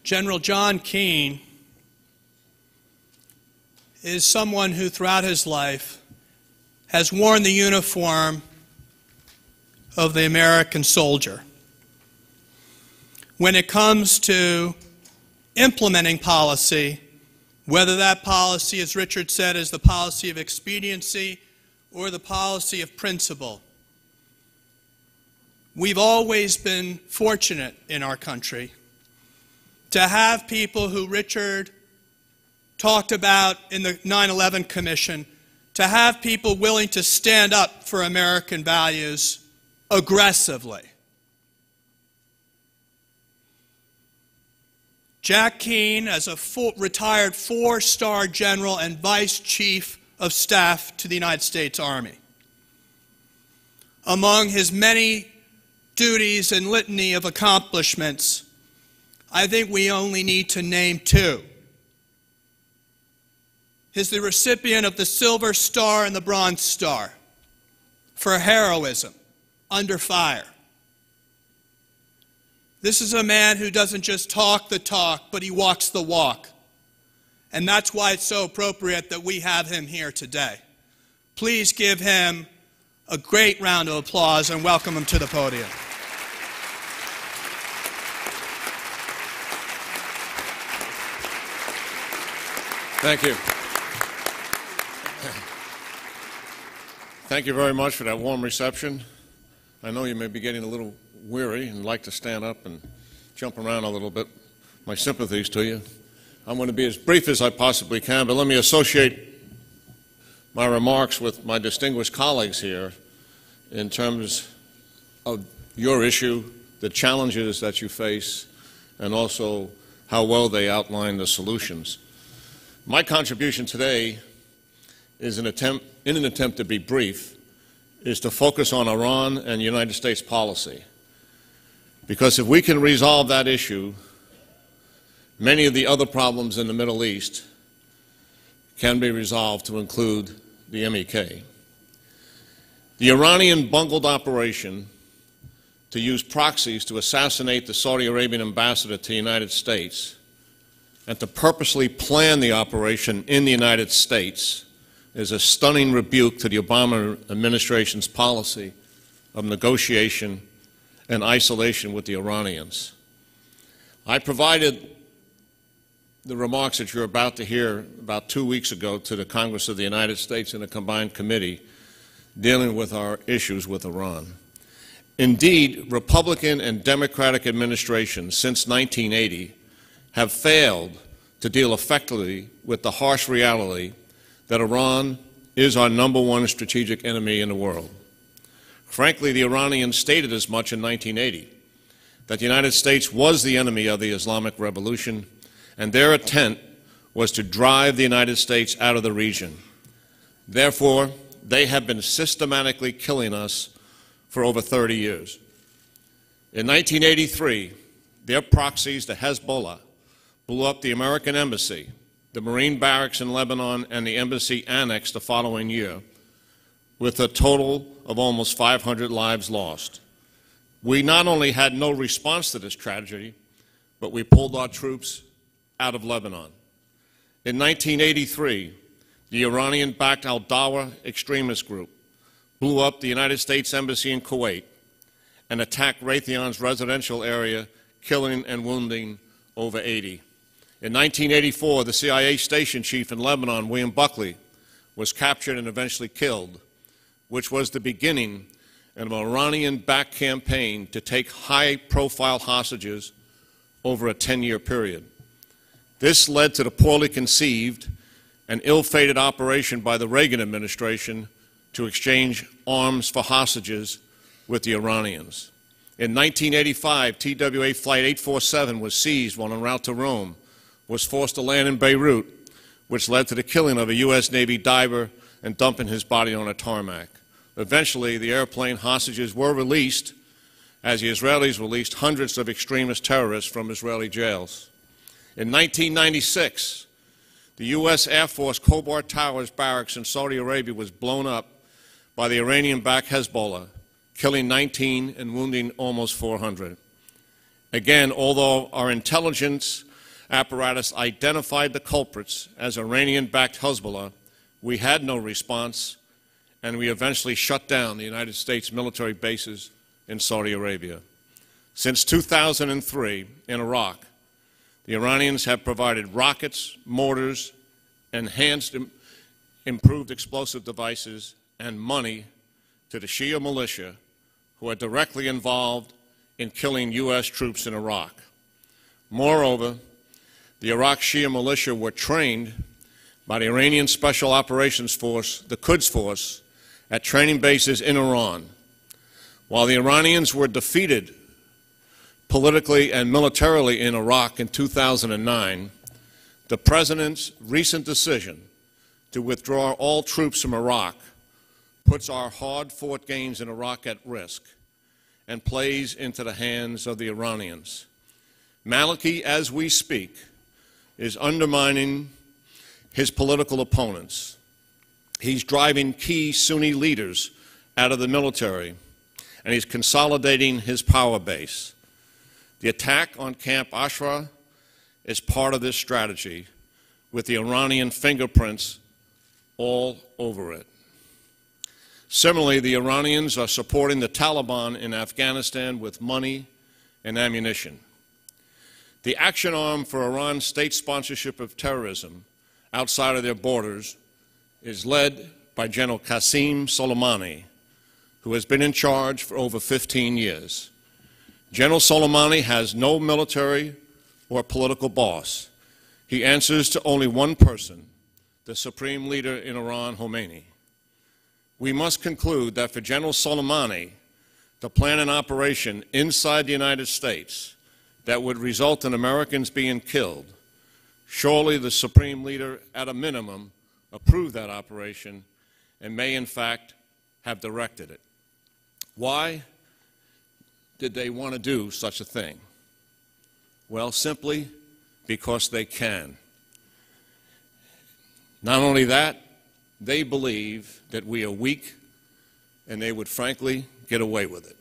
General John Keane is someone who throughout his life has worn the uniform of the American soldier. When it comes to implementing policy, whether that policy, as Richard said, is the policy of expediency or the policy of principle, we've always been fortunate in our country to have people who Richard talked about in the 9/11 Commission, to have people willing to stand up for American values aggressively. Jack Keane, as a retired four-star general and vice chief of staff to the United States Army, among his many duties and litany of accomplishments, I think we only need to name two. He's the recipient of the Silver Star and the Bronze Star for heroism under fire. This is a man who doesn't just talk the talk, but he walks the walk. And that's why it's so appropriate that we have him here today. Please give him a great round of applause and welcome him to the podium. Thank you. Thank you very much for that warm reception. I know you may be getting a little weary and like to stand up and jump around a little bit. My sympathies to you. I'm going to be as brief as I possibly can, but let me associate my remarks with my distinguished colleagues here in terms of your issue, the challenges that you face, and also how well they outline the solutions. My contribution today is in an attempt to be brief, is to focus on Iran and United States policy. Because if we can resolve that issue, many of the other problems in the Middle East can be resolved, to include the MEK. The Iranian bungled operation to use proxies to assassinate the Saudi Arabian ambassador to the United States and to purposely plan the operation in the United States is a stunning rebuke to the Obama administration's policy of negotiation and isolation with the Iranians. I provided the remarks that you're about to hear about 2 weeks ago to the Congress of the United States in a combined committee dealing with our issues with Iran. Indeed, Republican and Democratic administrations since 1980 have failed to deal effectively with the harsh reality that Iran is our #1 strategic enemy in the world. Frankly, the Iranians stated as much in 1980, that the United States was the enemy of the Islamic Revolution, and their intent was to drive the United States out of the region. Therefore, they have been systematically killing us for over 30 years. In 1983, their proxies, the Hezbollah, blew up the American embassy, the Marine barracks in Lebanon, and the embassy annex the following year, with a total of almost 500 lives lost. We not only had no response to this tragedy, but we pulled our troops out of Lebanon. In 1983, the Iranian-backed al-Dawa extremist group blew up the United States Embassy in Kuwait and attacked Raytheon's residential area, killing and wounding over 80. In 1984, the CIA station chief in Lebanon, William Buckley, was captured and eventually killed, which was the beginning of an Iranian-backed campaign to take high-profile hostages over a 10-year period. This led to the poorly conceived and ill-fated operation by the Reagan administration to exchange arms for hostages with the Iranians. In 1985, TWA Flight 847 was seized while en route to Rome, was forced to land in Beirut, which led to the killing of a U.S. Navy diver and dumping his body on a tarmac. Eventually, the airplane hostages were released as the Israelis released hundreds of extremist terrorists from Israeli jails. In 1996, the U.S. Air Force Khobar Towers barracks in Saudi Arabia was blown up by the Iranian-backed Hezbollah, killing 19 and wounding almost 400. Again, although our intelligence apparatus identified the culprits as Iranian-backed Hezbollah, we had no response, and we eventually shut down the United States military bases in Saudi Arabia. Since 2003 in Iraq, the Iranians have provided rockets, mortars, enhanced, improved explosive devices, and money to the Shia militia who are directly involved in killing U.S. troops in Iraq. Moreover, the Iraq Shia militia were trained by the Iranian Special Operations Force, the Quds Force, at training bases in Iran. While the Iranians were defeated politically and militarily in Iraq in 2009, the President's recent decision to withdraw all troops from Iraq puts our hard-fought gains in Iraq at risk and plays into the hands of the Iranians. Maliki, as we speak, is undermining his political opponents. He's driving key Sunni leaders out of the military, and he's consolidating his power base. The attack on Camp Ashraf is part of this strategy, with the Iranian fingerprints all over it. Similarly, the Iranians are supporting the Taliban in Afghanistan with money and ammunition. The action arm for Iran's state sponsorship of terrorism outside of their borders is led by General Qasem Soleimani, who has been in charge for over 15 years. General Soleimani has no military or political boss. He answers to only one person, the supreme leader in Iran, Khomeini. We must conclude that for General Soleimani to plan an operation inside the United States that would result in Americans being killed, surely the supreme leader, at a minimum, approved that operation and may, in fact, have directed it. Why did they want to do such a thing? Well, simply because they can. Not only that, they believe that we are weak and they would frankly get away with it.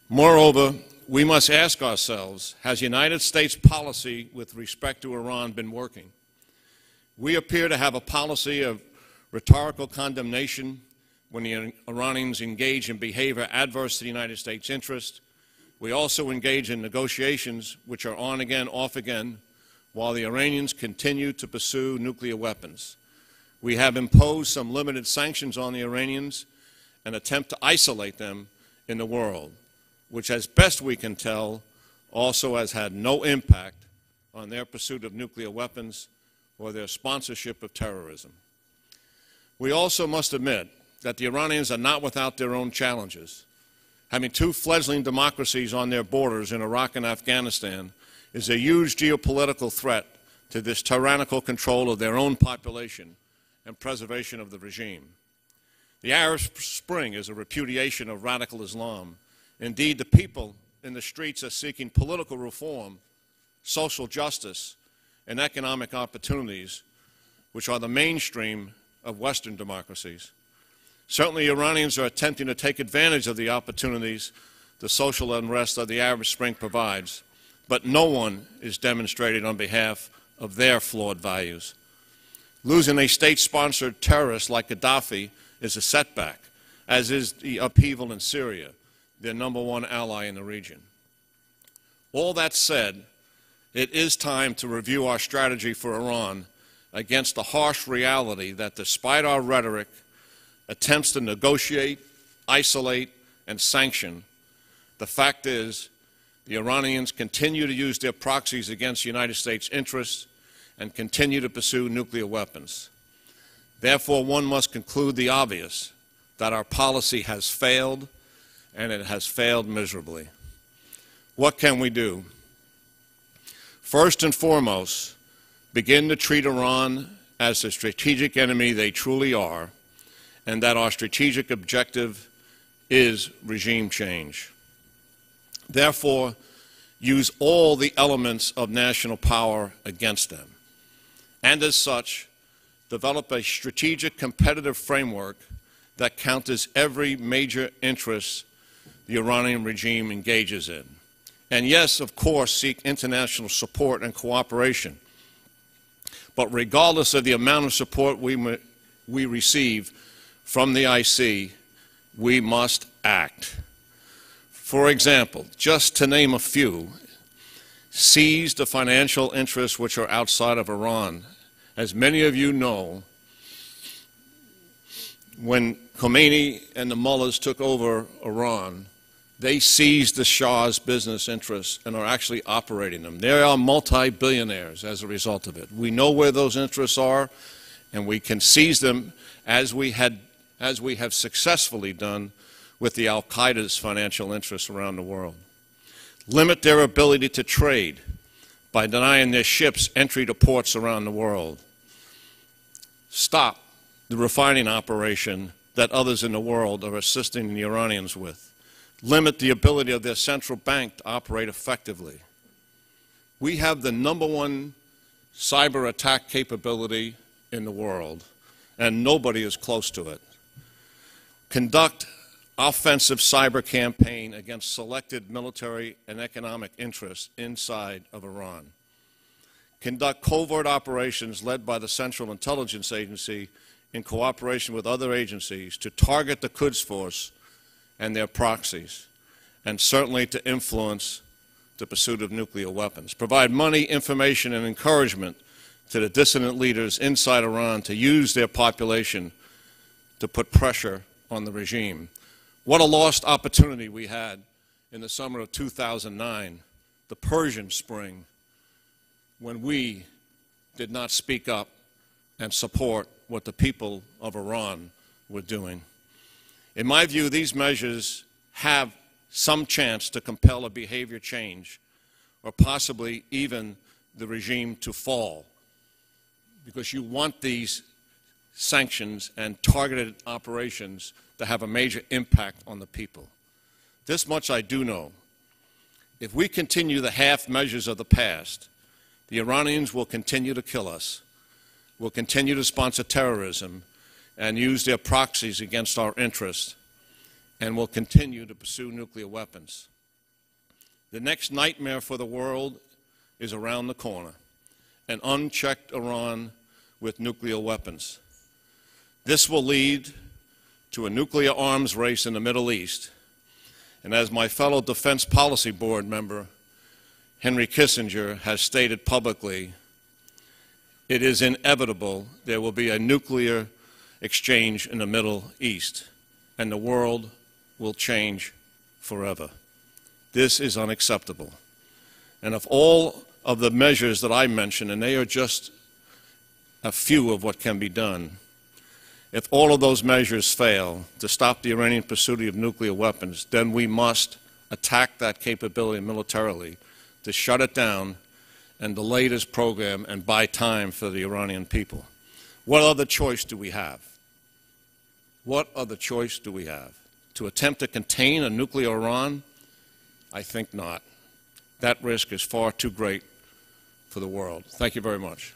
Moreover, we must ask ourselves, has United States policy with respect to Iran been working? We appear to have a policy of rhetorical condemnation when the Iranians engage in behavior adverse to the United States interest. We also engage in negotiations which are on again, off again, while the Iranians continue to pursue nuclear weapons. We have imposed some limited sanctions on the Iranians and attempt to isolate them in the world, which, as best we can tell, also has had no impact on their pursuit of nuclear weapons or their sponsorship of terrorism. We also must admit that the Iranians are not without their own challenges. Having two fledgling democracies on their borders in Iraq and Afghanistan is a huge geopolitical threat to this tyrannical control of their own population and preservation of the regime. The Arab Spring is a repudiation of radical Islam. Indeed, the people in the streets are seeking political reform, social justice, and economic opportunities, which are the mainstream of Western democracies. Certainly, Iranians are attempting to take advantage of the opportunities the social unrest of the Arab Spring provides, but no one is demonstrating on behalf of their flawed values. Losing a state-sponsored terrorist like Gaddafi is a setback, as is the upheaval in Syria, their #1 ally in the region. All that said, it is time to review our strategy for Iran against the harsh reality that, despite our rhetoric, attempts to negotiate, isolate, and sanction, the fact is the Iranians continue to use their proxies against United States interests and continue to pursue nuclear weapons. Therefore, one must conclude the obvious, that our policy has failed, and it has failed miserably. What can we do? First and foremost, begin to treat Iran as the strategic enemy they truly are, and that our strategic objective is regime change. Therefore, use all the elements of national power against them, and as such, develop a strategic competitive framework that counters every major interest the Iranian regime engages in. and yes, of course, seek international support and cooperation. But regardless of the amount of support we receive from the IC, we must act. For example, just to name a few, seize the financial interests which are outside of Iran. As many of you know, when Khomeini and the mullahs took over Iran, they seized the Shah's business interests and are actually operating them. They are multi-billionaires as a result of it. We know where those interests are, and we can seize them as we have successfully done with the Al-Qaeda's financial interests around the world. Limit their ability to trade by denying their ships entry to ports around the world. Stop the refining operation that others in the world are assisting the Iranians with. Limit the ability of their central bank to operate effectively. We have the #1 cyber attack capability in the world, and nobody is close to it. Conduct offensive cyber campaign against selected military and economic interests inside of Iran. Conduct covert operations led by the Central Intelligence Agency in cooperation with other agencies to target the Quds Force and their proxies, and certainly to influence the pursuit of nuclear weapons. Provide money, information, and encouragement to the dissident leaders inside Iran to use their population to put pressure on the regime. What a lost opportunity we had in the summer of 2009, the Persian Spring, when we did not speak up and support what the people of Iran were doing. In my view, these measures have some chance to compel a behavior change or possibly even the regime to fall, because you want these sanctions and targeted operations to have a major impact on the people. This much I do know. If we continue the half measures of the past, the Iranians will continue to kill us, will continue to sponsor terrorism and use their proxies against our interests, and will continue to pursue nuclear weapons. The next nightmare for the world is around the corner, an unchecked Iran with nuclear weapons. This will lead to a nuclear arms race in the Middle East, and as my fellow Defense Policy Board member, Henry Kissinger, has stated publicly, it is inevitable there will be a nuclear exchange in the Middle East, and the world will change forever. This is unacceptable. And of all of the measures that I mentioned, and they are just a few of what can be done, if all of those measures fail to stop the Iranian pursuit of nuclear weapons, then we must attack that capability militarily to shut it down and delay this program and buy time for the Iranian people. What other choice do we have? What other choice do we have? To attempt to contain a nuclear Iran? I think not. That risk is far too great for the world. Thank you very much.